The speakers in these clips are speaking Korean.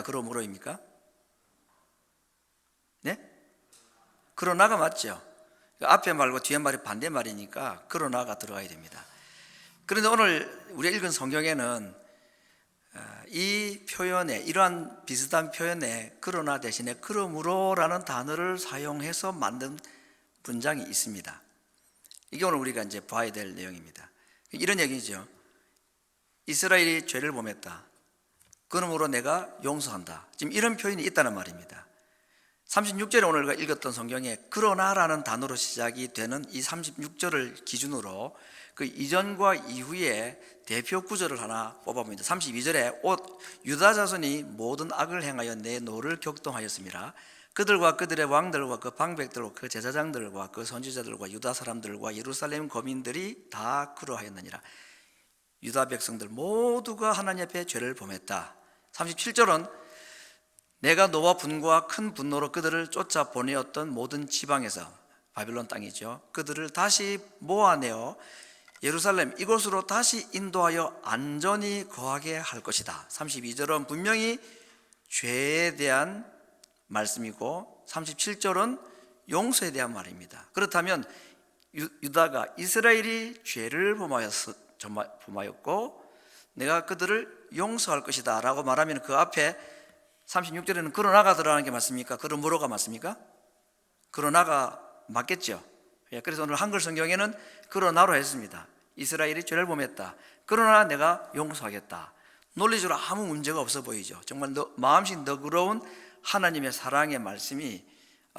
그러므로입니까? 네? 그러나가 맞죠. 앞에 말고 뒤에 말이 반대말이니까 그러나가 들어가야 됩니다. 그런데 오늘 우리가 읽은 성경에는 이 표현에, 이러한 비슷한 표현에 그러나 대신에 그러므로라는 단어를 사용해서 만든 문장이 있습니다. 이게 오늘 우리가 이제 봐야 될 내용입니다. 이런 얘기죠. 이스라엘이 죄를 범했다. 그러므로 내가 용서한다. 지금 이런 표현이 있다는 말입니다. 36절에 오늘 읽었던 성경에 그러나라는 단어로 시작이 되는 이 36절을 기준으로 그 이전과 이후에 대표 구절을 하나 뽑아봅니다. 32절에 유다 자손이 모든 악을 행하여 내 노를 격동하였습니다. 그들과 그들의 왕들과 그 방백들과 그 제사장들과 그 선지자들과 유다 사람들과 예루살렘 거민들이 다 그러하였느니라. 유다 백성들 모두가 하나님 앞에 죄를 범했다. 37절은 내가 노와 분과 큰 분노로 그들을 쫓아 보내었던 모든 지방에서, 바빌론 땅이죠, 그들을 다시 모아내어 예루살렘 이곳으로 다시 인도하여 안전히 거하게 할 것이다. 32절은 분명히 죄에 대한 말씀이고 37절은 용서에 대한 말입니다. 그렇다면 유다가 이스라엘이 죄를 범하였고 내가 그들을 용서할 것이다 라고 말하면 그 앞에 36절에는 그러나가 들어가는 게 맞습니까? 그러므로가 맞습니까? 그러나가 맞겠죠. 그래서 오늘 한글 성경에는 그러나로 했습니다. 이스라엘이 죄를 범했다. 그러나 내가 용서하겠다. 논리적으로 아무 문제가 없어 보이죠. 정말 마음씨 너그러운 하나님의 사랑의 말씀이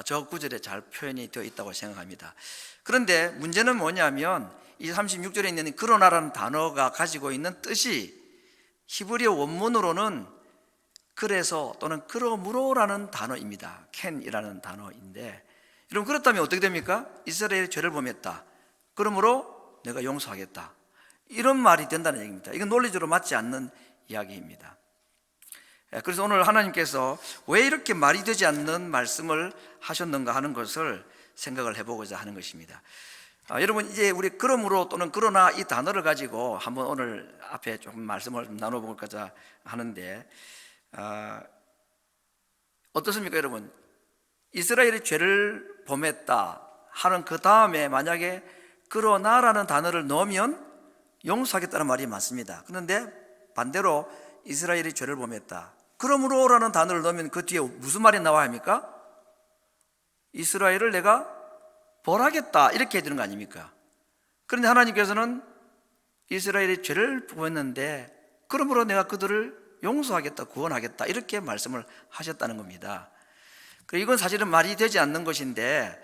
저 구절에 잘 표현이 되어 있다고 생각합니다. 그런데 문제는 뭐냐면 이 36절에 있는 그러나라는 단어가 가지고 있는 뜻이 히브리어 원문으로는 그래서 또는 그러므로라는 단어입니다. 캔이라는 단어인데, 여러분 그렇다면 어떻게 됩니까? 이스라엘이 죄를 범했다. 그러므로 내가 용서하겠다. 이런 말이 된다는 얘기입니다. 이건 논리적으로 맞지 않는 이야기입니다. 그래서 오늘 하나님께서 왜 이렇게 말이 되지 않는 말씀을 하셨는가 하는 것을 생각을 해보고자 하는 것입니다. 여러분 이제 우리 그러므로 또는 그러나 이 단어를 가지고 한번 오늘 앞에 조금 말씀을 나눠보고자 하는데, 어떻습니까 여러분? 이스라엘이 죄를 범했다 하는 그 다음에 만약에 그러나라는 단어를 넣으면 용서하겠다는 말이 맞습니다. 그런데 반대로 이스라엘이 죄를 범했다, 그러므로라는 단어를 넣으면 그 뒤에 무슨 말이 나와야 합니까? 이스라엘을 내가 벌하겠다 이렇게 해야 되는 거 아닙니까? 그런데 하나님께서는 이스라엘이 죄를 범했는데 그러므로 내가 그들을 용서하겠다, 구원하겠다 이렇게 말씀을 하셨다는 겁니다. 이건 사실은 말이 되지 않는 것인데,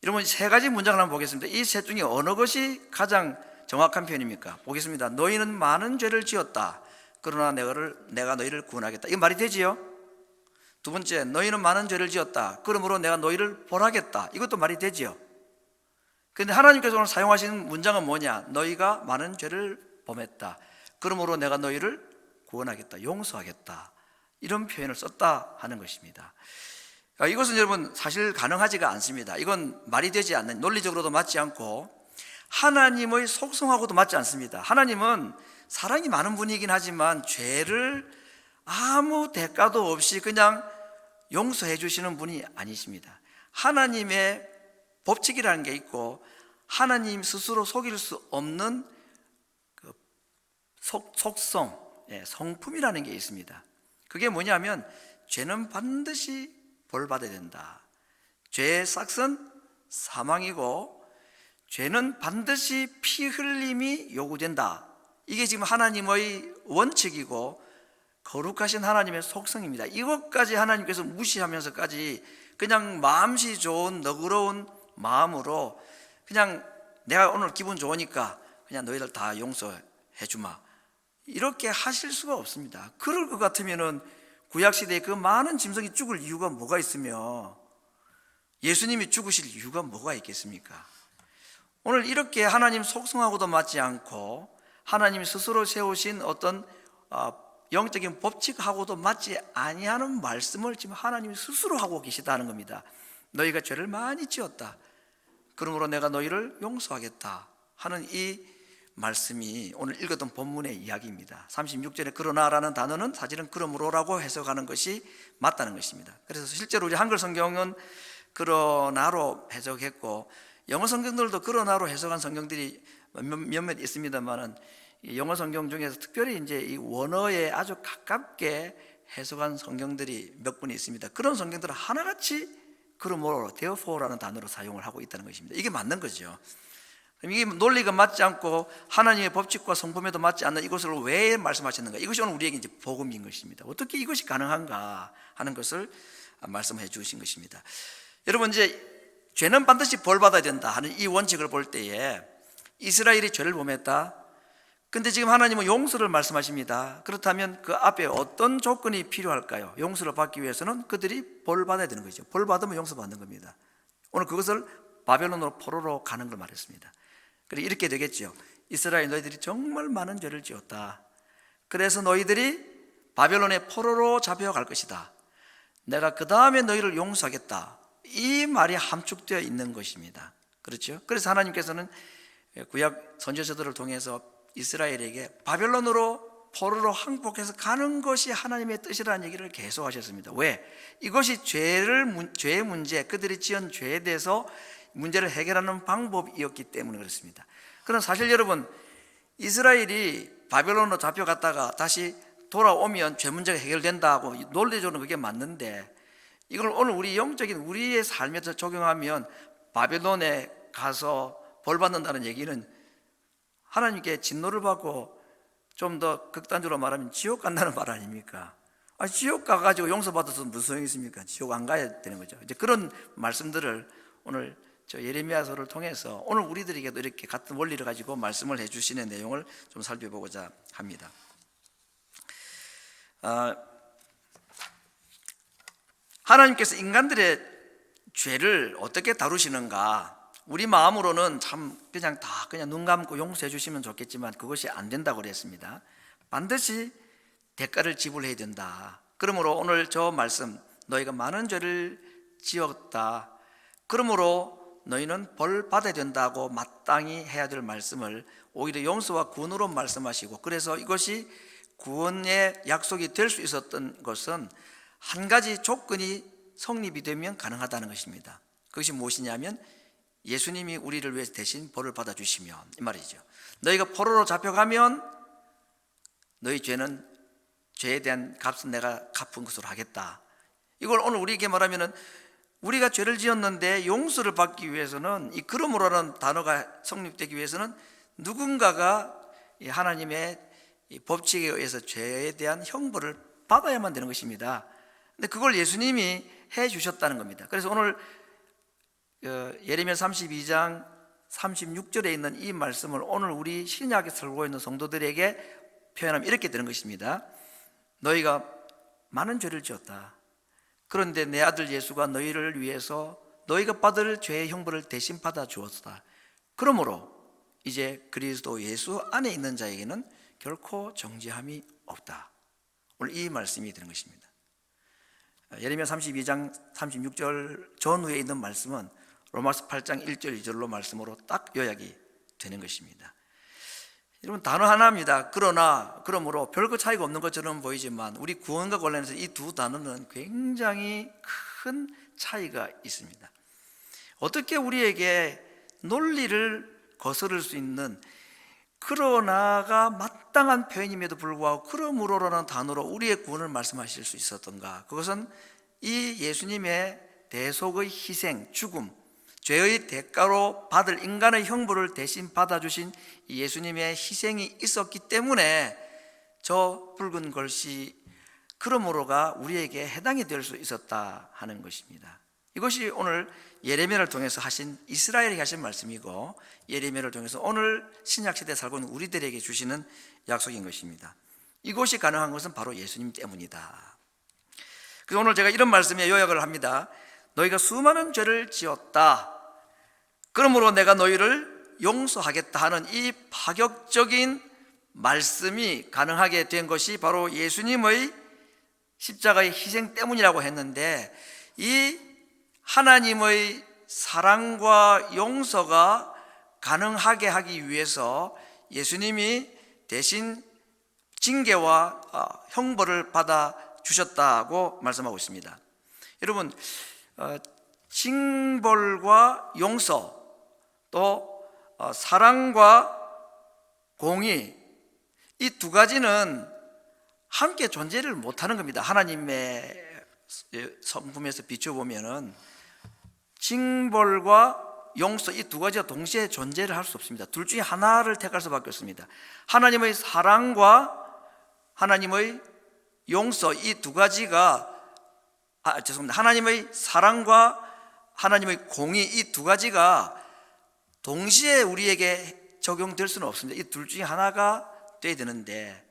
여러분 세 가지 문장을 한번 보겠습니다. 이 셋 중에 어느 것이 가장 정확한 표현입니까? 보겠습니다. 너희는 많은 죄를 지었다. 그러나 내가 너희를 구원하겠다. 이거 말이 되지요? 두 번째, 너희는 많은 죄를 지었다. 그러므로 내가 너희를 벌하겠다. 이것도 말이 되지요? 그런데 하나님께서 오늘 사용하시는 문장은 뭐냐? 너희가 많은 죄를 범했다. 그러므로 내가 너희를 구원하겠다, 용서하겠다. 이런 표현을 썼다 하는 것입니다. 이것은 여러분 사실 가능하지가 않습니다. 이건 말이 되지 않는, 논리적으로도 맞지 않고 하나님의 속성하고도 맞지 않습니다. 하나님은 사랑이 많은 분이긴 하지만 죄를 아무 대가도 없이 그냥 용서해 주시는 분이 아니십니다. 하나님의 법칙이라는 게 있고 하나님 스스로 속일 수 없는 그 속성, 성품이라는 게 있습니다. 그게 뭐냐면 죄는 반드시 벌받아야 된다. 죄의 싹은 사망이고 죄는 반드시 피 흘림이 요구된다. 이게 지금 하나님의 원칙이고 거룩하신 하나님의 속성입니다. 이것까지 하나님께서 무시하면서까지 그냥 마음씨 좋은 너그러운 마음으로 그냥 내가 오늘 기분 좋으니까 그냥 너희들 다 용서해 주마, 이렇게 하실 수가 없습니다. 그럴 것 같으면은 구약시대에 그 많은 짐승이 죽을 이유가 뭐가 있으며 예수님이 죽으실 이유가 뭐가 있겠습니까? 오늘 이렇게 하나님 속성하고도 맞지 않고 하나님 스스로 세우신 어떤 영적인 법칙하고도 맞지 아니하는 말씀을 지금 하나님이 스스로 하고 계시다는 겁니다. 너희가 죄를 많이 지었다. 그러므로 내가 너희를 용서하겠다 하는 이 말씀이 오늘 읽었던 본문의 이야기입니다. 36절에 그러나라는 단어는 사실은 그러므로라고 해석하는 것이 맞다는 것입니다. 그래서 실제로 우리 한글 성경은 그러나로 해석했고 영어 성경들도 그러나로 해석한 성경들이 몇몇 있습니다만은 영어 성경 중에서 특별히 이제 이 원어에 아주 가깝게 해석한 성경들이 몇 군이 있습니다. 그런 성경들은 하나같이 그러므로 therefore라는 단어로 사용을 하고 있다는 것입니다. 이게 맞는 거죠. 이게 논리가 맞지 않고 하나님의 법칙과 성품에도 맞지 않는 이것을 왜 말씀하시는가? 이것이 오늘 우리에게 이제 복음인 것입니다. 어떻게 이것이 가능한가 하는 것을 말씀해 주신 것입니다. 여러분, 이제 죄는 반드시 벌받아야 된다 하는 이 원칙을 볼 때에 이스라엘이 죄를 범했다. 근데 지금 하나님은 용서를 말씀하십니다. 그렇다면 그 앞에 어떤 조건이 필요할까요? 용서를 받기 위해서는 그들이 벌받아야 되는 거죠. 벌받으면 용서받는 겁니다. 오늘 그것을 바벨론으로 포로로 가는 걸 말했습니다. 그래 이렇게 되겠죠. 이스라엘 너희들이 정말 많은 죄를 지었다. 그래서 너희들이 바벨론의 포로로 잡혀갈 것이다. 내가 그 다음에 너희를 용서하겠다. 이 말이 함축되어 있는 것입니다. 그렇죠? 그래서 하나님께서는 구약 선지자들을 통해서 이스라엘에게 바벨론으로 포로로 항복해서 가는 것이 하나님의 뜻이라는 얘기를 계속 하셨습니다. 왜? 이것이 죄의 문제, 그들이 지은 죄에 대해서 문제를 해결하는 방법이었기 때문에 그렇습니다. 그럼 사실 여러분, 이스라엘이 바벨론으로 잡혀갔다가 다시 돌아오면 죄 문제가 해결된다고 논리적으로 그게 맞는데, 이걸 오늘 우리 영적인 우리의 삶에서 적용하면 바벨론에 가서 벌 받는다는 얘기는 하나님께 진노를 받고 좀 더 극단적으로 말하면 지옥 간다는 말 아닙니까? 지옥 가가지고 용서받아서 무슨 소용이 있습니까? 지옥 안 가야 되는 거죠. 이제 그런 말씀들을 오늘 저 예레미야서를 통해서 오늘 우리들에게도 이렇게 같은 원리를 가지고 말씀을 해주시는 내용을 좀 살펴보고자 합니다. 하나님께서 인간들의 죄를 어떻게 다루시는가? 우리 마음으로는 참 그냥 눈 감고 용서해 주시면 좋겠지만 그것이 안 된다고 그랬습니다. 반드시 대가를 지불해야 된다. 그러므로 오늘 저 말씀, 너희가 많은 죄를 지었다. 그러므로 너희는 벌 받아야 된다고 마땅히 해야 될 말씀을 오히려 용서와 구원으로 말씀하시고, 그래서 이것이 구원의 약속이 될 수 있었던 것은 한 가지 조건이 성립이 되면 가능하다는 것입니다. 그것이 무엇이냐면 예수님이 우리를 위해서 대신 벌을 받아주시면, 이 말이죠. 너희가 포로로 잡혀가면 너희 죄에 대한 값은 내가 갚은 것으로 하겠다. 이걸 오늘 우리에게 말하면은 우리가 죄를 지었는데 용서를 받기 위해서는 이 그러므로라는 단어가 성립되기 위해서는 누군가가 하나님의 법칙에 의해서 죄에 대한 형벌을 받아야만 되는 것입니다. 근데 그걸 예수님이 해 주셨다는 겁니다. 그래서 오늘 예레미야 32장 36절에 있는 이 말씀을 오늘 우리 신약에 살고 있는 성도들에게 표현하면 이렇게 되는 것입니다. 너희가 많은 죄를 지었다. 그런데 내 아들 예수가 너희를 위해서 너희가 받을 죄의 형벌을 대신 받아 주었다. 그러므로 이제 그리스도 예수 안에 있는 자에게는 결코 정죄함이 없다. 오늘 이 말씀이 되는 것입니다. 예레미야 32장 36절 전후에 있는 말씀은 로마서 8장 1절 2절로 말씀으로 딱 요약이 되는 것입니다. 여러분, 단어 하나입니다. 그러므로 별거 차이가 없는 것처럼 보이지만 우리 구원과 관련해서 이 두 단어는 굉장히 큰 차이가 있습니다. 어떻게 우리에게 논리를 거스를 수 있는 그러나가 마땅한 표현임에도 불구하고 그러므로라는 단어로 우리의 구원을 말씀하실 수 있었던가? 그것은 이 예수님의 대속의 희생, 죽음, 죄의 대가로 받을 인간의 형벌을 대신 받아주신 예수님의 희생이 있었기 때문에 저 붉은 글씨 그러므로가 우리에게 해당이 될 수 있었다 하는 것입니다. 이것이 오늘 예레미야를 통해서 하신 이스라엘에게 하신 말씀이고, 예레미야를 통해서 오늘 신약시대에 살고 있는 우리들에게 주시는 약속인 것입니다. 이것이 가능한 것은 바로 예수님 때문이다. 그래서 오늘 제가 이런 말씀에 요약을 합니다. 너희가 수많은 죄를 지었다. 그러므로 내가 너희를 용서하겠다 하는 이 파격적인 말씀이 가능하게 된 것이 바로 예수님의 십자가의 희생 때문이라고 했는데, 이 하나님의 사랑과 용서가 가능하게 하기 위해서 예수님이 대신 징계와 형벌을 받아 주셨다고 말씀하고 있습니다. 여러분, 징벌과 용서, 또 사랑과 공의, 이 두 가지는 함께 존재를 못하는 겁니다. 하나님의 성품에서 비춰보면은 징벌과 용서, 이 두 가지가 동시에 존재를 할 수 없습니다. 둘 중에 하나를 택할 수밖에 없습니다. 하나님의 사랑과 하나님의 용서, 이 두 가지가 하나님의 사랑과 하나님의 공의, 이 두 가지가 동시에 우리에게 적용될 수는 없습니다. 이 둘 중에 하나가 돼야 되는데,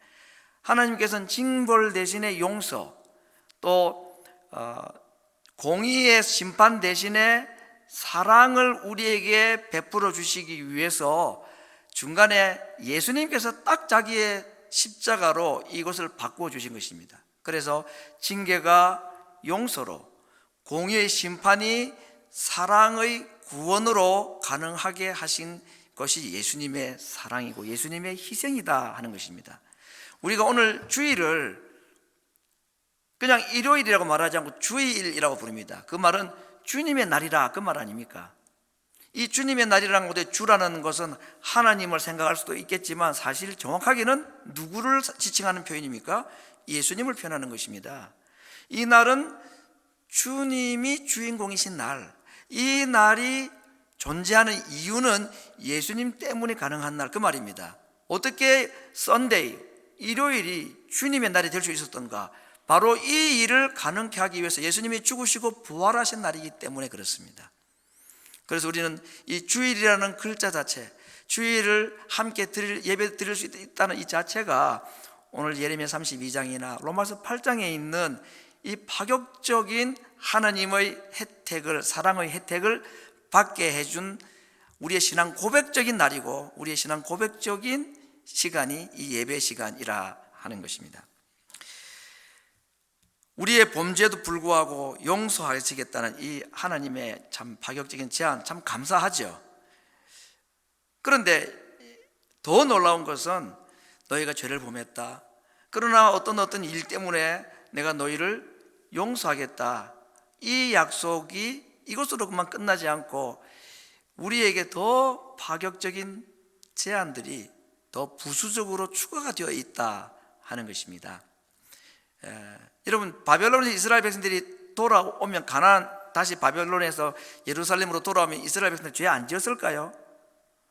하나님께서는 징벌 대신에 용서, 또 공의의 심판 대신에 사랑을 우리에게 베풀어 주시기 위해서 중간에 예수님께서 딱 자기의 십자가로 이것을 바꾸어 주신 것입니다. 그래서 징계가 용서로, 공의의 심판이 사랑의 구원으로 가능하게 하신 것이 예수님의 사랑이고 예수님의 희생이다 하는 것입니다. 우리가 오늘 주일을 그냥 일요일이라고 말하지 않고 주일이라고 부릅니다. 그 말은 주님의 날이라, 그 말 아닙니까? 이 주님의 날이라는 것에 주라는 것은 하나님을 생각할 수도 있겠지만 사실 정확하게는 누구를 지칭하는 표현입니까? 예수님을 표현하는 것입니다. 이 날은 주님이 주인공이신 날, 이 날이 존재하는 이유는 예수님 때문에 가능한 날, 그 말입니다. 어떻게 썬데이, 일요일이 주님의 날이 될 수 있었던가? 바로 이 일을 가능케 하기 위해서 예수님이 죽으시고 부활하신 날이기 때문에 그렇습니다. 그래서 우리는 이 주일이라는 글자 자체, 주일을 함께 예배 드릴 수 있다는 이 자체가 오늘 예레미야 32장이나 로마서 8장에 있는 이 파격적인 하나님의 혜택을, 사랑의 혜택을 받게 해준 우리의 신앙 고백적인 날이고, 우리의 신앙 고백적인 시간이 이 예배 시간이라 하는 것입니다. 우리의 범죄에도 불구하고 용서하시겠다는 이 하나님의 참 파격적인 제안, 참 감사하죠. 그런데 더 놀라운 것은 너희가 죄를 범했다, 그러나 어떤 일 때문에 내가 너희를 용서하겠다, 이 약속이 이것으로만 끝나지 않고 우리에게 더 파격적인 제안들이 더 부수적으로 추가가 되어 있다 하는 것입니다. 여러분, 바벨론에서 이스라엘 백성들이 돌아오면, 가나안 다시 바벨론에서 예루살렘으로 돌아오면 이스라엘 백성들 죄 안 지었을까요?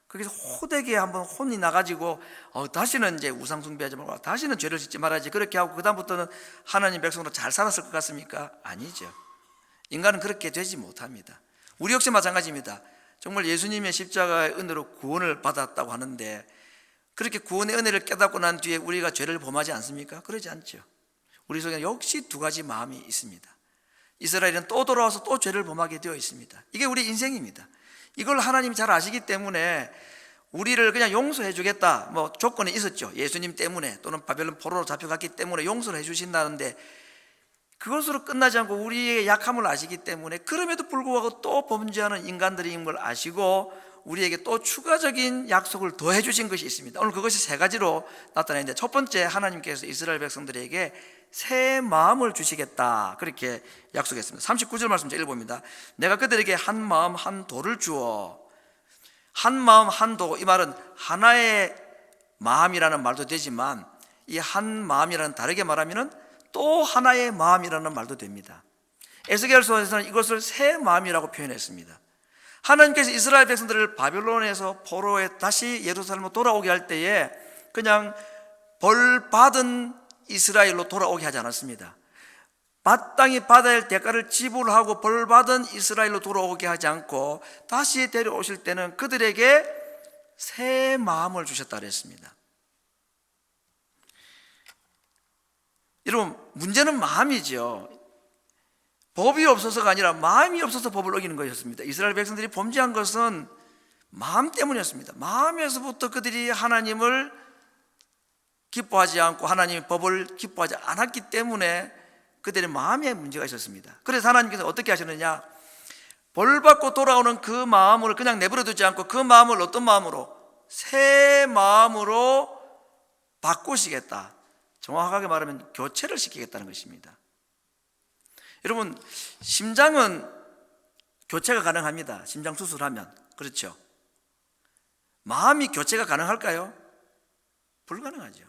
거기서 호되게 한번 혼이 나가지고 다시는 이제 우상 숭배하지 말고 다시는 죄를 짓지 말아야지, 그렇게 하고 그 다음부터는 하나님 백성으로 잘 살았을 것 같습니까? 아니죠. 인간은 그렇게 되지 못합니다. 우리 역시 마찬가지입니다. 정말 예수님의 십자가의 은혜로 구원을 받았다고 하는데, 그렇게 구원의 은혜를 깨닫고 난 뒤에 우리가 죄를 범하지 않습니까? 그러지 않죠. 우리 속에 역시 두 가지 마음이 있습니다. 이스라엘은 또 돌아와서 또 죄를 범하게 되어 있습니다. 이게 우리 인생입니다. 이걸 하나님이 잘 아시기 때문에 우리를 그냥 용서해 주겠다, 조건이 있었죠. 예수님 때문에, 또는 바벨론 포로로 잡혀갔기 때문에 용서를 해 주신다는데, 그것으로 끝나지 않고 우리의 약함을 아시기 때문에, 그럼에도 불구하고 또 범죄하는 인간들인 걸 아시고 우리에게 또 추가적인 약속을 더 해주신 것이 있습니다. 오늘 그것이 세 가지로 나타나는데, 첫 번째, 하나님께서 이스라엘 백성들에게 새 마음을 주시겠다, 그렇게 약속했습니다. 39절 말씀 제가 읽어봅니다. 내가 그들에게 한 마음 한 도를 주어. 한 마음 한 도, 이 말은 하나의 마음이라는 말도 되지만, 이 한 마음이라는, 다르게 말하면 또 하나의 마음이라는 말도 됩니다. 에스겔서에서는 이것을 새 마음이라고 표현했습니다. 하나님께서 이스라엘 백성들을 바벨론에서 포로에 다시 예루살렘으로 돌아오게 할 때에 그냥 벌 받은 이스라엘로 돌아오게 하지 않았습니다. 마땅히 받아야 할 대가를 지불하고 벌 받은 이스라엘로 돌아오게 하지 않고 다시 데려오실 때는 그들에게 새 마음을 주셨다 그랬습니다. 여러분, 문제는 마음이죠. 법이 없어서가 아니라 마음이 없어서 법을 어기는 것이었습니다. 이스라엘 백성들이 범죄한 것은 마음 때문이었습니다. 마음에서부터 그들이 하나님을 기뻐하지 않고 하나님의 법을 기뻐하지 않았기 때문에 그들의 마음에 문제가 있었습니다. 그래서 하나님께서 어떻게 하셨느냐, 벌 받고 돌아오는 그 마음을 그냥 내버려 두지 않고 그 마음을 어떤 마음으로? 새 마음으로 바꾸시겠다. 정확하게 말하면 교체를 시키겠다는 것입니다. 여러분, 심장은 교체가 가능합니다. 심장 수술하면. 그렇죠? 마음이 교체가 가능할까요? 불가능하죠.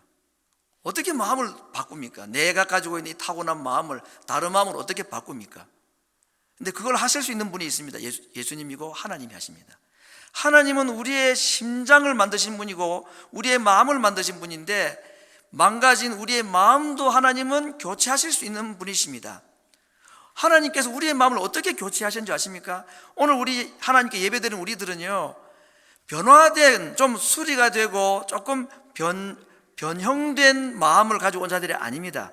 어떻게 마음을 바꿉니까? 내가 가지고 있는 이 타고난 마음을 다른 마음으로 어떻게 바꿉니까? 근데 그걸 하실 수 있는 분이 있습니다. 예수님이고 하나님이 하십니다. 하나님은 우리의 심장을 만드신 분이고 우리의 마음을 만드신 분인데, 망가진 우리의 마음도 하나님은 교체하실 수 있는 분이십니다. 하나님께서 우리의 마음을 어떻게 교체하셨는지 아십니까? 오늘 우리 하나님께 예배드리는 우리들은요, 변화된, 좀 수리가 되고 조금 변형된 마음을 가지고 온 자들이 아닙니다.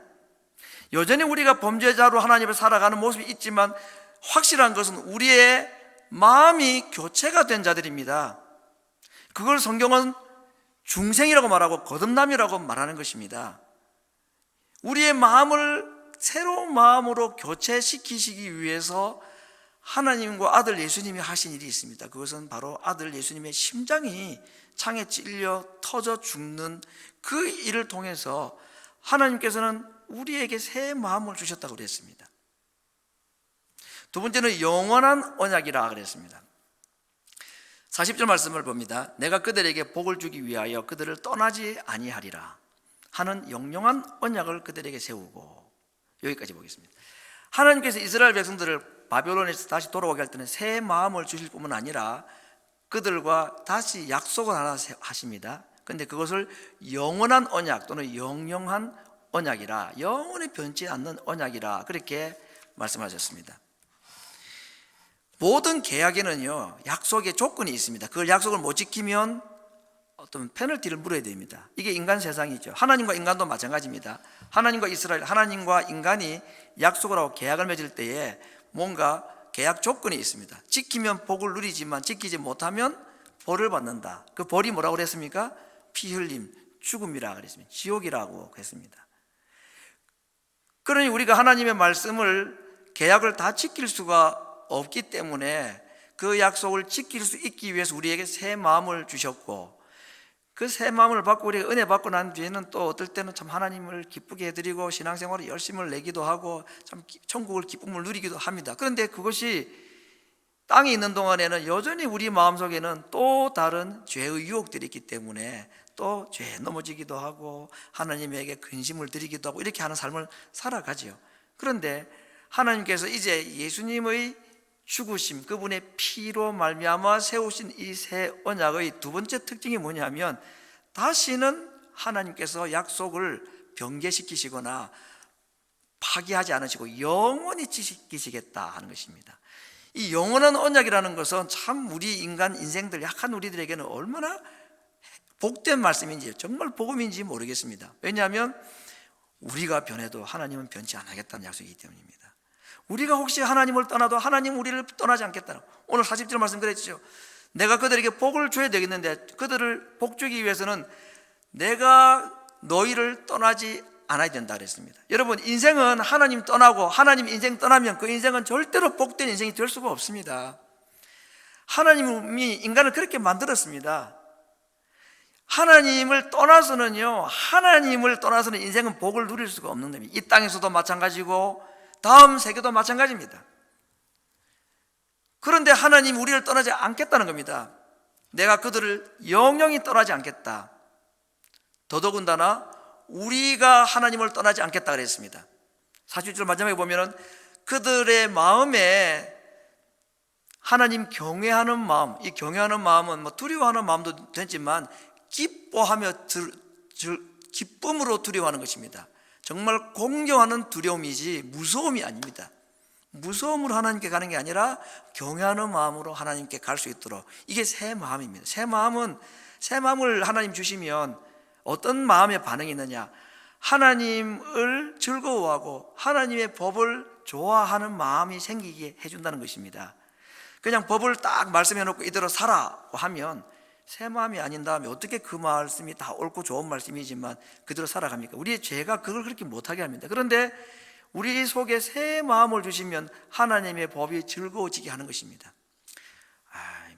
여전히 우리가 범죄자로 하나님 앞에 살아가는 모습이 있지만 확실한 것은 우리의 마음이 교체가 된 자들입니다. 그걸 성경은 중생이라고 말하고 거듭남이라고 말하는 것입니다. 우리의 마음을 새로운 마음으로 교체시키시기 위해서 하나님과 아들 예수님이 하신 일이 있습니다. 그것은 바로 아들 예수님의 심장이 창에 찔려 터져 죽는 그 일을 통해서 하나님께서는 우리에게 새 마음을 주셨다고 그랬습니다. 두 번째는 영원한 언약이라 그랬습니다. 40절 말씀을 봅니다. 내가 그들에게 복을 주기 위하여 그들을 떠나지 아니하리라 하는 영영한 언약을 그들에게 세우고, 여기까지 보겠습니다. 하나님께서 이스라엘 백성들을 바벨론에서 다시 돌아오게 할 때는 새 마음을 주실 뿐만 아니라 그들과 다시 약속을 하나 하십니다. 그런데 그것을 영원한 언약 또는 영영한 언약이라, 영원히 변치 않는 언약이라 그렇게 말씀하셨습니다. 모든 계약에는요, 약속의 조건이 있습니다. 그걸 약속을 못 지키면 어떤 페널티를 물어야 됩니다. 이게 인간 세상이죠. 하나님과 인간도 마찬가지입니다. 하나님과 이스라엘, 하나님과 인간이 약속을 하고 계약을 맺을 때에 뭔가 계약 조건이 있습니다. 지키면 복을 누리지만 지키지 못하면 벌을 받는다. 그 벌이 뭐라고 그랬습니까? 피 흘림, 죽음이라고 그랬습니다. 지옥이라고 했습니다. 그러니 우리가 하나님의 말씀을, 계약을 다 지킬 수가 없기 때문에 그 약속을 지킬 수 있기 위해서 우리에게 새 마음을 주셨고, 그 새 마음을 받고 우리가 은혜 받고 난 뒤에는 또 어떨 때는 참 하나님을 기쁘게 해드리고 신앙생활에 열심을 내기도 하고 참 천국을 기쁨을 누리기도 합니다. 그런데 그것이 땅에 있는 동안에는 여전히 우리 마음속에는 또 다른 죄의 유혹들이 있기 때문에 또 죄에 넘어지기도 하고 하나님에게 근심을 드리기도 하고 이렇게 하는 삶을 살아가지요. 그런데 하나님께서 이제 예수님의 죽으심, 그분의 피로 말미암아 세우신 이 새 언약의 두 번째 특징이 뭐냐면, 다시는 하나님께서 약속을 변개시키시거나 파기하지 않으시고 영원히 지키시겠다 하는 것입니다. 이 영원한 언약이라는 것은 참 우리 인간 인생들, 약한 우리들에게는 얼마나 복된 말씀인지, 정말 복음인지 모르겠습니다. 왜냐하면 우리가 변해도 하나님은 변치 않겠다는 약속이기 때문입니다. 우리가 혹시 하나님을 떠나도 하나님 우리를 떠나지 않겠다는, 오늘 40절 말씀 그랬죠. 내가 그들에게 복을 줘야 되겠는데 그들을 복 주기 위해서는 내가 너희를 떠나지 않아야 된다 그랬습니다. 여러분, 인생은 하나님 떠나고 하나님 인생 떠나면 그 인생은 절대로 복된 인생이 될 수가 없습니다. 하나님이 인간을 그렇게 만들었습니다. 하나님을 떠나서는요, 하나님을 떠나서는 인생은 복을 누릴 수가 없는 겁니다. 이 땅에서도 마찬가지고 다음 세계도 마찬가지입니다. 그런데 하나님 우리를 떠나지 않겠다는 겁니다. 내가 그들을 영영히 떠나지 않겠다. 더더군다나 우리가 하나님을 떠나지 않겠다 그랬습니다. 40절 마지막에 보면은 그들의 마음에 하나님 경외하는 마음, 이 경외하는 마음은 뭐 두려워하는 마음도 되지만 기뻐하며 기쁨으로 두려워하는 것입니다. 정말 공경하는 두려움이지 무서움이 아닙니다. 무서움으로 하나님께 가는 게 아니라 경외하는 마음으로 하나님께 갈 수 있도록, 이게 새 마음입니다. 새 마음을 하나님 주시면 어떤 마음의 반응이 있느냐, 하나님을 즐거워하고 하나님의 법을 좋아하는 마음이 생기게 해준다는 것입니다. 그냥 법을 딱 말씀해 놓고 이대로 살아고 하면 새 마음이 아닌 다음에 어떻게 그 말씀이 다 옳고 좋은 말씀이지만 그대로 살아갑니까? 우리의 죄가 그걸 그렇게 못하게 합니다. 그런데 우리 속에 새 마음을 주시면 하나님의 법이 즐거워지게 하는 것입니다.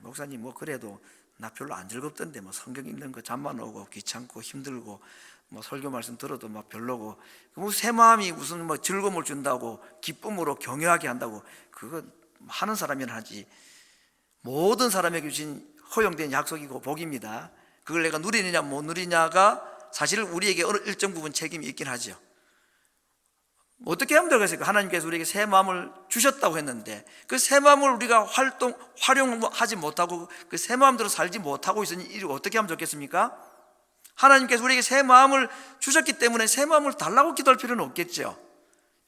목사님 그래도 나 별로 안 즐겁던데 뭐 성경 읽는 거 잠만 오고 귀찮고 힘들고 뭐 설교 말씀 들어도 막 별로고 뭐 새 마음이 무슨 뭐 즐거움을 준다고 기쁨으로 경외하게 한다고 그거 하는 사람이나 하지. 모든 사람에게 주신 허용된 약속이고 복입니다. 그걸 내가 누리느냐 못 누리냐가 사실 우리에게 어느 일정 부분 책임이 있긴 하죠. 어떻게 하면 되겠습니까? 하나님께서 우리에게 새 마음을 주셨다고 했는데 그 새 마음을 우리가 활용하지 못하고 그 새 마음대로 살지 못하고 있으니 이를 어떻게 하면 좋겠습니까? 하나님께서 우리에게 새 마음을 주셨기 때문에 새 마음을 달라고 기도할 필요는 없겠죠.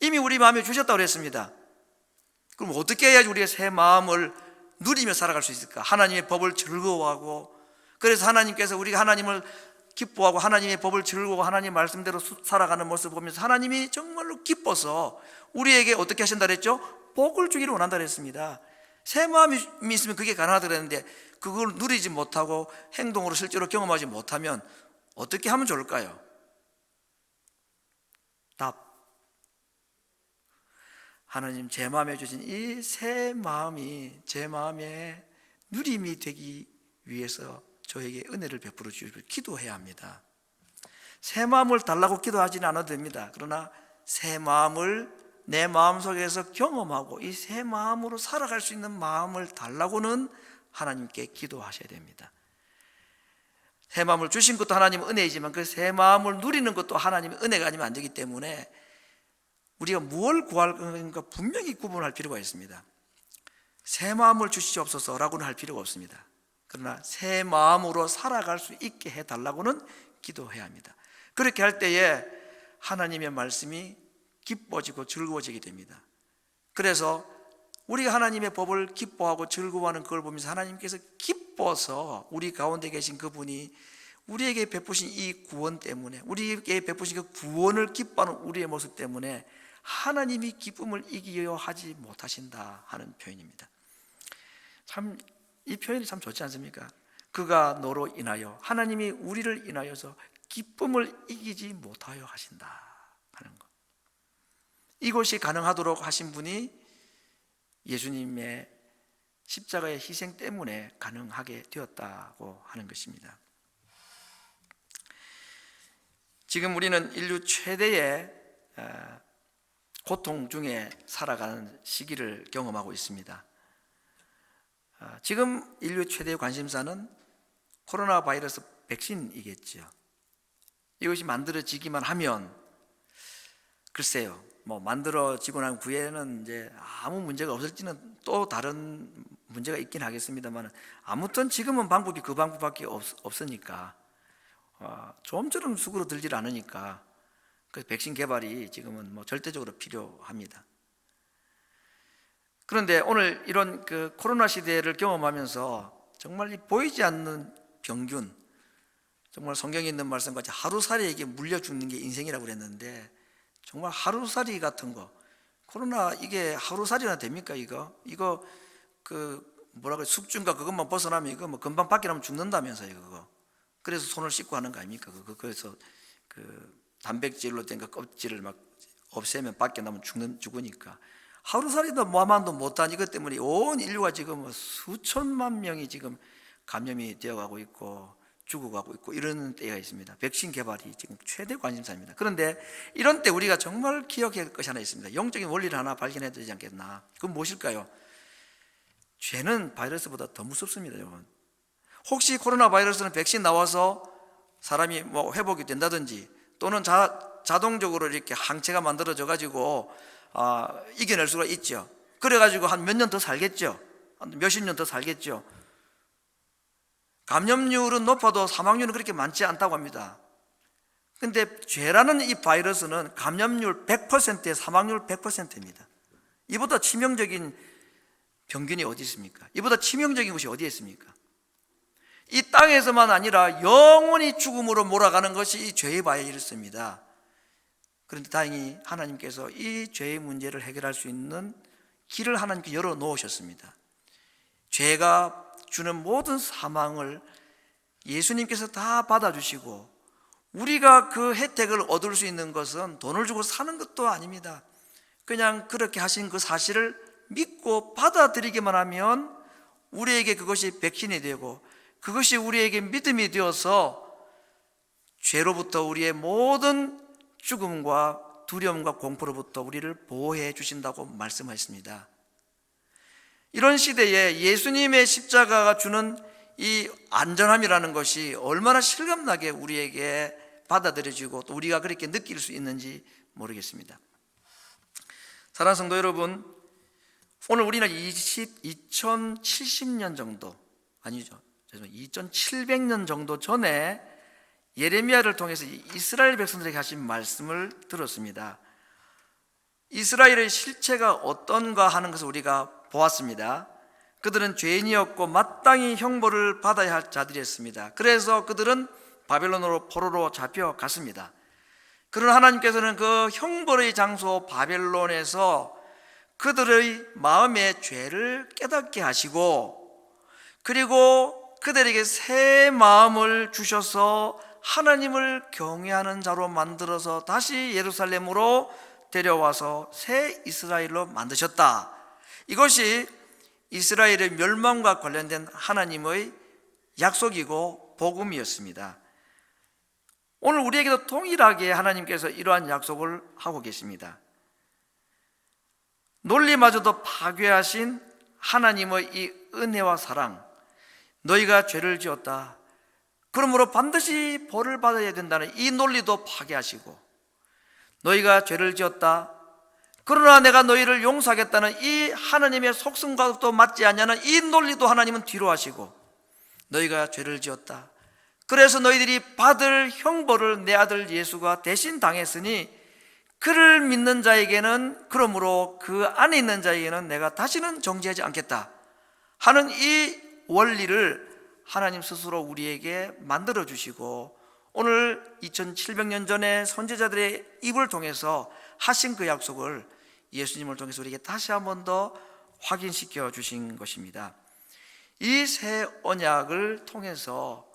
이미 우리 마음에 주셨다고 그랬습니다. 그럼 어떻게 해야지 우리가 새 마음을 누리며 살아갈 수 있을까? 하나님의 법을 즐거워하고, 그래서 하나님께서 우리가 하나님을 기뻐하고 하나님의 법을 즐거워하고 하나님 말씀대로 살아가는 모습을 보면서 하나님이 정말로 기뻐서 우리에게 어떻게 하신다 그랬죠? 복을 주기를 원한다 그랬습니다. 새 마음이 있으면 그게 가능하다 그랬는데 그걸 누리지 못하고 행동으로 실제로 경험하지 못하면 어떻게 하면 좋을까요? 답. 하나님, 제 마음에 주신 이 새 마음이 제 마음에 누림이 되기 위해서 저에게 은혜를 베풀어 주시길 기도해야 합니다. 새 마음을 달라고 기도하지는 않아도 됩니다. 그러나 새 마음을 내 마음속에서 경험하고 이 새 마음으로 살아갈 수 있는 마음을 달라고는 하나님께 기도하셔야 됩니다. 새 마음을 주신 것도 하나님의 은혜이지만 그 새 마음을 누리는 것도 하나님의 은혜가 아니면 안 되기 때문에 우리가 무엇을 구할 건가 분명히 구분할 필요가 있습니다. 새 마음을 주시옵소서라고는 할 필요가 없습니다. 그러나 새 마음으로 살아갈 수 있게 해달라고는 기도해야 합니다. 그렇게 할 때에 하나님의 말씀이 기뻐지고 즐거워지게 됩니다. 그래서 우리가 하나님의 법을 기뻐하고 즐거워하는 그걸 보면서 하나님께서 기뻐서 우리 가운데 계신 그분이 우리에게 베푸신 이 구원 때문에, 우리에게 베푸신 그 구원을 기뻐하는 우리의 모습 때문에 하나님이 기쁨을 이기려 하지 못하신다 하는 표현입니다. 참 이 표현이 참 좋지 않습니까? 그가 너로 인하여, 하나님이 우리를 인하여서 기쁨을 이기지 못하여 하신다 하는 것. 이것이 가능하도록 하신 분이 예수님의 십자가의 희생 때문에 가능하게 되었다고 하는 것입니다. 지금 우리는 인류 최대의 고통 중에 살아가는 시기를 경험하고 있습니다. 지금 인류 최대의 관심사는 코로나 바이러스 백신이겠죠. 이것이 만들어지기만 하면 글쎄요, 뭐 만들어지고 난 후에는 이제 아무 문제가 없을지는 또 다른 문제가 있긴 하겠습니다만, 아무튼 지금은 방법이 그 방법밖에 없으니까 좀처럼 수그러들질 않으니까 그 백신 개발이 지금은 뭐 절대적으로 필요합니다. 그런데 오늘 이런 그 코로나 시대를 경험하면서 정말 이 보이지 않는 병균, 정말 성경에 있는 말씀같이 하루살이에게 물려 죽는 게 인생이라고 그랬는데 정말 하루살이 같은 거, 코로나 이게 하루살이나 됩니까? 이거 그 뭐라 그래, 숙주인가 그것만 벗어나면 이거 뭐 금방 밖에 나면 죽는다면서요, 그거. 그래서 손을 씻고 하는 거 아닙니까? 그래서 그 단백질로 된 거 껍질을 막 없애면 밖에 나면 죽으니까. 하루살이도 뭐만도 못한 이것 때문에 온 인류가 지금 수천만 명이 지금 감염이 되어가고 있고 죽어가고 있고 이러는 때가 있습니다. 백신 개발이 지금 최대 관심사입니다. 그런데 이런 때 우리가 정말 기억해야 할 것이 하나 있습니다. 영적인 원리를 하나 발견해야 되지 않겠나? 그건 무엇일까요? 죄는 바이러스보다 더 무섭습니다, 여러분. 혹시 코로나 바이러스는 백신 나와서 사람이 뭐 회복이 된다든지 또는 자동적으로 이렇게 항체가 만들어져 가지고 이겨낼 수가 있죠. 그래가지고 한 몇 년 더 살겠죠. 한 몇십 년 더 살겠죠. 감염률은 높아도 사망률은 그렇게 많지 않다고 합니다. 근데 죄라는 이 바이러스는 감염률 100%에 사망률 100%입니다. 이보다 치명적인 병균이 어디 있습니까? 이보다 치명적인 것이 어디에 있습니까? 이 땅에서만 아니라 영원히 죽음으로 몰아가는 것이 이 죄의 바이러스입니다. 그런데 다행히 하나님께서 이 죄의 문제를 해결할 수 있는 길을 하나님께 열어 놓으셨습니다. 죄가 주는 모든 사망을 예수님께서 다 받아주시고 우리가 그 혜택을 얻을 수 있는 것은 돈을 주고 사는 것도 아닙니다. 그냥 그렇게 하신 그 사실을 믿고 받아들이기만 하면 우리에게 그것이 백신이 되고 그것이 우리에게 믿음이 되어서 죄로부터 우리의 모든 죽음과 두려움과 공포로부터 우리를 보호해 주신다고 말씀하셨습니다. 이런 시대에 예수님의 십자가가 주는 이 안전함이라는 것이 얼마나 실감나게 우리에게 받아들여지고 또 우리가 그렇게 느낄 수 있는지 모르겠습니다. 사랑하는 성도 여러분, 오늘 우리는 2070년 정도, 아니죠, 2700년 정도 전에 예레미야를 통해서 이스라엘 백성들에게 하신 말씀을 들었습니다. 이스라엘의 실체가 어떤가 하는 것을 우리가 보았습니다. 그들은 죄인이었고 마땅히 형벌을 받아야 할 자들이었습니다. 그래서 그들은 바벨론으로 포로로 잡혀갔습니다. 그러나 하나님께서는 그 형벌의 장소 바벨론에서 그들의 마음의 죄를 깨닫게 하시고, 그리고 그들에게 새 마음을 주셔서 하나님을 경외하는 자로 만들어서 다시 예루살렘으로 데려와서 새 이스라엘로 만드셨다. 이것이 이스라엘의 멸망과 관련된 하나님의 약속이고 복음이었습니다. 오늘 우리에게도 동일하게 하나님께서 이러한 약속을 하고 계십니다. 논리마저도 파괴하신 하나님의 이 은혜와 사랑, 너희가 죄를 지었다, 그러므로 반드시 벌을 받아야 된다는 이 논리도 파괴하시고, 너희가 죄를 지었다, 그러나 내가 너희를 용서하겠다는 이 하나님의 속성과도 맞지 않냐는 이 논리도 하나님은 뒤로 하시고, 너희가 죄를 지었다, 그래서 너희들이 받을 형벌을 내 아들 예수가 대신 당했으니 그를 믿는 자에게는, 그러므로 그 안에 있는 자에게는 내가 다시는 정죄하지 않겠다 하는 이 원리를 하나님 스스로 우리에게 만들어 주시고, 오늘 2700년 전에 선지자들의 입을 통해서 하신 그 약속을 예수님을 통해서 우리에게 다시 한 번 더 확인시켜 주신 것입니다. 이 새 언약을 통해서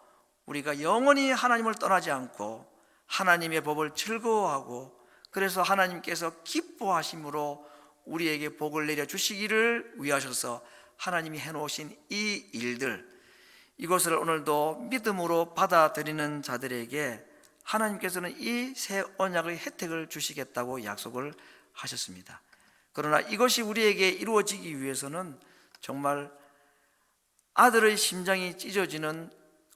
우리가 영원히 하나님을 떠나지 않고 하나님의 법을 즐거워하고, 그래서 하나님께서 기뻐하심으로 우리에게 복을 내려 주시기를 위하셔서 하나님이 해놓으신 이 일들, 이것을 오늘도 믿음으로 받아들이는 자들에게 하나님께서는 이 새 언약의 혜택을 주시겠다고 약속을 하셨습니다. 그러나 이것이 우리에게 이루어지기 위해서는 정말 아들의 심장이 찢어지는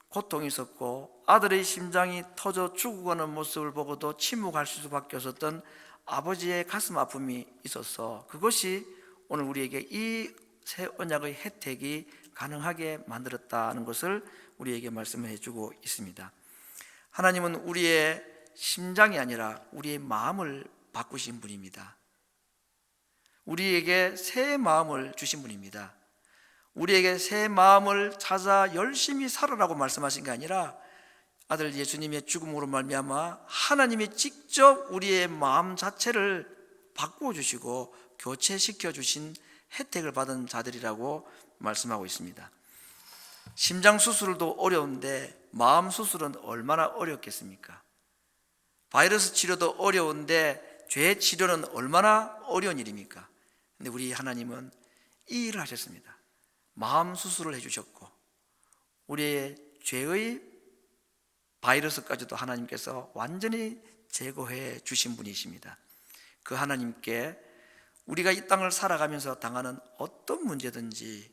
고통이 있었고, 아들의 심장이 터져 죽어가는 모습을 보고도 침묵할 수밖에 없었던 아버지의 가슴 아픔이 있어서, 그것이 오늘 우리에게 이 새 언약의 혜택이 가능하게 만들었다는 것을 우리에게 말씀해 주고 있습니다. 하나님은 우리의 심장이 아니라 우리의 마음을 바꾸신 분입니다. 우리에게 새 마음을 주신 분입니다. 우리에게 새 마음을 찾아 열심히 살아라고 말씀하신 게 아니라 아들 예수님의 죽음으로 말미암아 하나님이 직접 우리의 마음 자체를 바꾸어 주시고 교체시켜 주신 혜택을 받은 자들이라고 말씀하고 있습니다. 심장 수술도 어려운데 마음 수술은 얼마나 어렵겠습니까? 바이러스 치료도 어려운데 죄 치료는 얼마나 어려운 일입니까? 근데 우리 하나님은 이 일을 하셨습니다. 마음 수술을 해주셨고, 우리의 죄의 바이러스까지도 하나님께서 완전히 제거해 주신 분이십니다. 그 하나님께 우리가 이 땅을 살아가면서 당하는 어떤 문제든지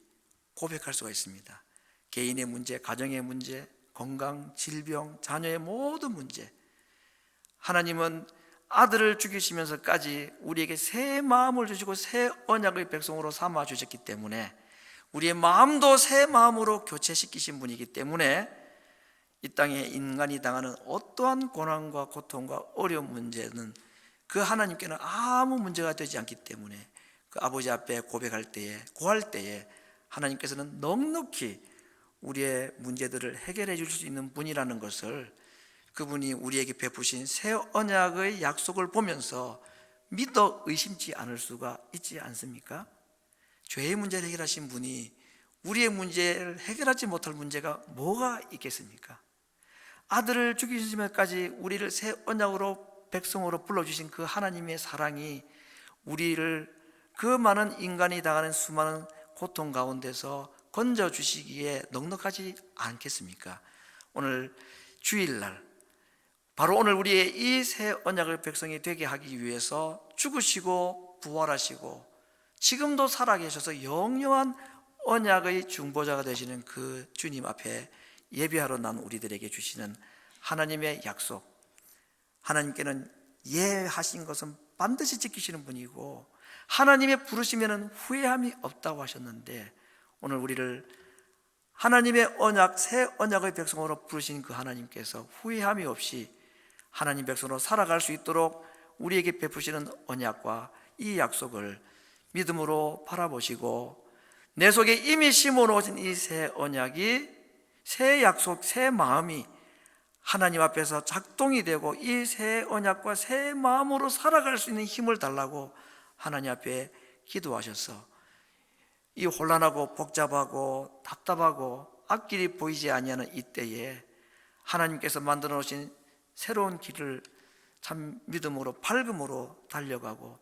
고백할 수가 있습니다. 개인의 문제, 가정의 문제, 건강, 질병, 자녀의 모든 문제, 하나님은 아들을 죽이시면서까지 우리에게 새 마음을 주시고 새 언약의 백성으로 삼아 주셨기 때문에, 우리의 마음도 새 마음으로 교체시키신 분이기 때문에 이 땅에 인간이 당하는 어떠한 고난과 고통과 어려운 문제는 그 하나님께는 아무 문제가 되지 않기 때문에, 그 아버지 앞에 고백할 때에, 구할 때에 하나님께서는 넉넉히 우리의 문제들을 해결해 주실 수 있는 분이라는 것을, 그분이 우리에게 베푸신 새 언약의 약속을 보면서 믿어 의심치 않을 수가 있지 않습니까? 죄의 문제를 해결하신 분이 우리의 문제를 해결하지 못할 문제가 뭐가 있겠습니까? 아들을 죽이시면까지 우리를 새 언약으로 백성으로 불러주신 그 하나님의 사랑이 우리를 그 많은 인간이 당하는 수많은 고통 가운데서 건져주시기에 넉넉하지 않겠습니까? 오늘 주일날 바로 오늘 우리의 이 새 언약의 백성이 되게 하기 위해서 죽으시고 부활하시고 지금도 살아계셔서 영영한 언약의 중보자가 되시는 그 주님 앞에 예배하러 난 우리들에게 주시는 하나님의 약속, 하나님께는 예하신 것은 반드시 지키시는 분이고 하나님의 부르시면 후회함이 없다고 하셨는데, 오늘 우리를 하나님의 언약, 새 언약의 백성으로 부르신 그 하나님께서 후회함이 없이 하나님 백성으로 살아갈 수 있도록 우리에게 베푸시는 언약과 이 약속을 믿음으로 바라보시고, 내 속에 이미 심어놓으신 이 새 언약이, 새 약속, 새 마음이 하나님 앞에서 작동이 되고 이 새 언약과 새 마음으로 살아갈 수 있는 힘을 달라고 하나님 앞에 기도하셔서 이 혼란하고 복잡하고 답답하고 앞길이 보이지 아니하는 이때에 하나님께서 만들어 놓으신 새로운 길을 참 믿음으로 밝음으로 달려가고,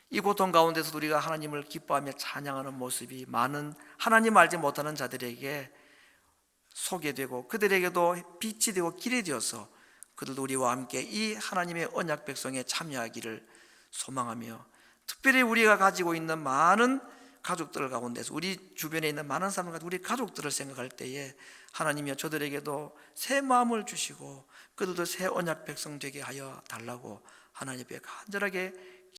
이 고통 가운데서 우리가 하나님을 기뻐하며 찬양하는 모습이 많은 하나님 알지 못하는 자들에게 소개되고 그들에게도 빛이 되고 길이 되어서 그들도 우리와 함께 이 하나님의 언약 백성에 참여하기를 소망하며, 특별히 우리가 가지고 있는 많은 가족들 가운데서 우리 주변에 있는 많은 사람과 우리 가족들을 생각할 때에 하나님이여 저들에게도 새 마음을 주시고 그들도 새 언약 백성 되게 하여 달라고 하나님 앞에 간절하게